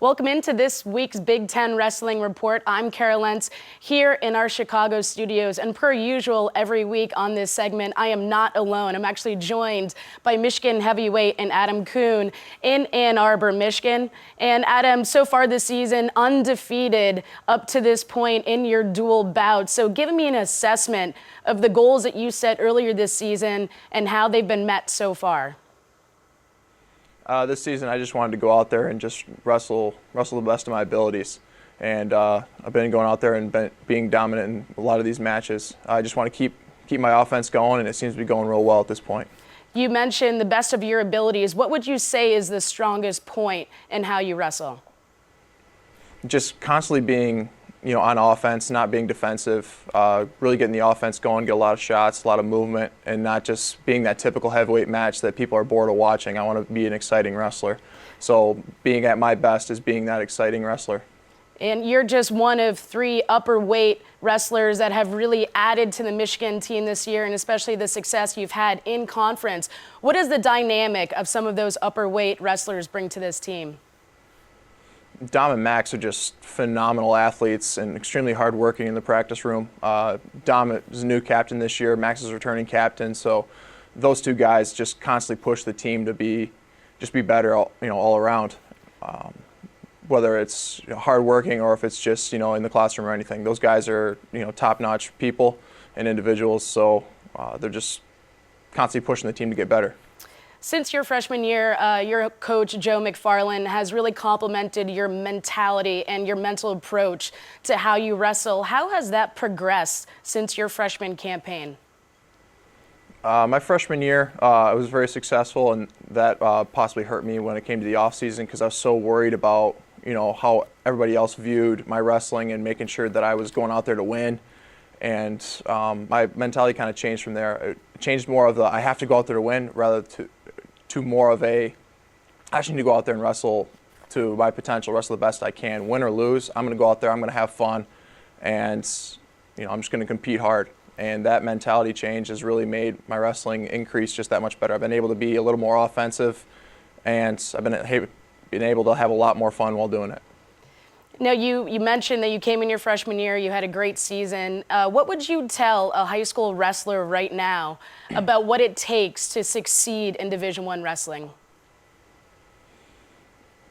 Welcome into this week's Big Ten Wrestling Report. I'm Kara Lentz here in our Chicago studios. And per usual, every week on this segment, I am not alone. I'm actually joined by Michigan heavyweight and Adam Coon in Ann Arbor, Michigan. And Adam, so far this season, undefeated up to this point in your dual bouts. So give me an assessment of the goals that you set earlier this season and how they've been met so far. This season, I just wanted to go out there and just wrestle the best of my abilities. And I've been going out there and being dominant in a lot of these matches. I just want to keep my offense going, and it seems to be going real well at this point. You mentioned the best of your abilities. What would you say is the strongest point in how you wrestle? Just constantly being, on offense, not being defensive, really getting the offense going, get a lot of shots, a lot of movement, and not just being that typical heavyweight match that people are bored of watching. I want to be an exciting wrestler. So being at my best is being that exciting wrestler. And you're just one of 3 upper weight wrestlers that have really added to the Michigan team this year, and especially the success you've had in conference. What does the dynamic of some of those upper weight wrestlers bring to this team? Dom and Max are just phenomenal athletes and extremely hardworking in the practice room. Dom is a new captain this year. Max is a returning captain. So those 2 guys just constantly push the team to be better, all around. Whether it's hardworking or if it's just in the classroom or anything, those guys are top-notch people and individuals. So they're just constantly pushing the team to get better. Since your freshman year, your coach, Joe McFarland, has really complimented your mentality and your mental approach to how you wrestle. How has that progressed since your freshman campaign? My freshman year, I was very successful, and that possibly hurt me when it came to the offseason because I was so worried about, how everybody else viewed my wrestling and making sure that I was going out there to win. And my mentality kind of changed from there. It changed more of the I have to go out there to win rather to more of a I just need to go out there and wrestle to my potential, wrestle the best I can. Win or lose, I'm going to go out there, I'm going to have fun, and I'm just going to compete hard. And that mentality change has really made my wrestling increase just that much better. I've been able to be a little more offensive, and I've been able to have a lot more fun while doing it. Now, you mentioned that you came in your freshman year, you had a great season. What would you tell a high school wrestler right now about what it takes to succeed in Division I wrestling?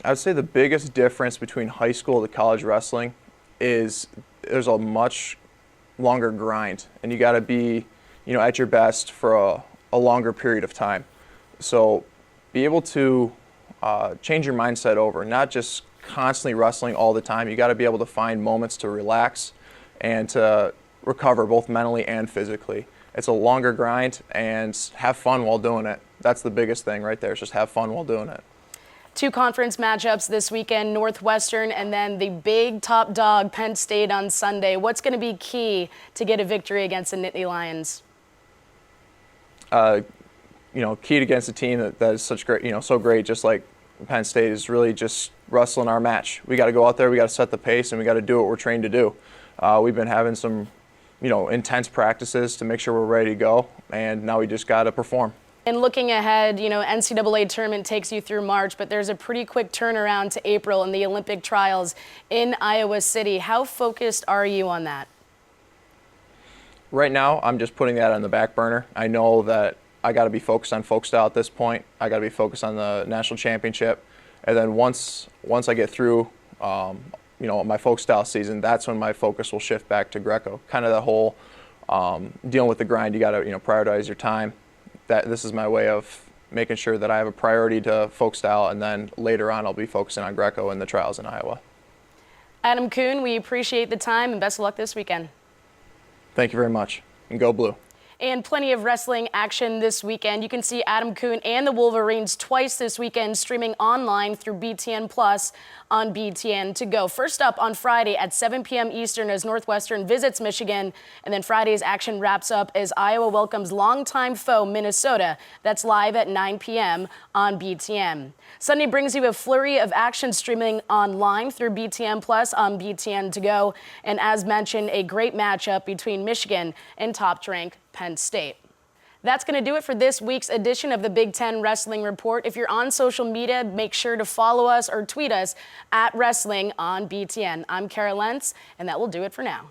I would say the biggest difference between high school to college wrestling is there's a much longer grind, and you got to be, at your best for a longer period of time. So be able to change your mindset over, not just constantly wrestling all the time. You got to be able to find moments to relax and to recover both mentally and physically. It's a longer grind, and have fun while doing it. That's the biggest thing right there, is just have fun while doing it. 2 conference matchups this weekend, Northwestern and then the big top dog, Penn State, on Sunday. What's going to be key to get a victory against the Nittany Lions? Key against a team that is such great, so great, just like Penn State, is really just wrestling our match. We got to go out there, we got to set the pace, and we got to do what we're trained to do. We've been having some, intense practices to make sure we're ready to go, and now we just got to perform. And looking ahead, NCAA tournament takes you through March, but there's a pretty quick turnaround to April in the Olympic trials in Iowa City. How focused are you on that? Right now, I'm just putting that on the back burner. I know that I got to be focused on folk style at this point. I got to be focused on the national championship. And then once I get through, my folk style season, that's when my focus will shift back to Greco. Kind of the whole dealing with the grind. You got to prioritize your time. This is my way of making sure that I have a priority to folk style, and then later on I'll be focusing on Greco and the trials in Iowa. Adam Coon, we appreciate the time and best of luck this weekend. Thank you very much, and go blue. And plenty of wrestling action this weekend. You can see Adam Coon and the Wolverines twice this weekend, streaming online through BTN Plus on BTN to go. First up on Friday at 7 p.m. Eastern as Northwestern visits Michigan. And then Friday's action wraps up as Iowa welcomes longtime foe Minnesota. That's live at 9 p.m. on BTN. Sunday brings you a flurry of action streaming online through BTN Plus on BTN to go. And as mentioned, a great matchup between Michigan and top-ranked Penn State. That's going to do it for this week's edition of the Big Ten Wrestling Report. If you're on social media, make sure to follow us or tweet us at Wrestling on BTN. I'm Kara Lentz, and that will do it for now.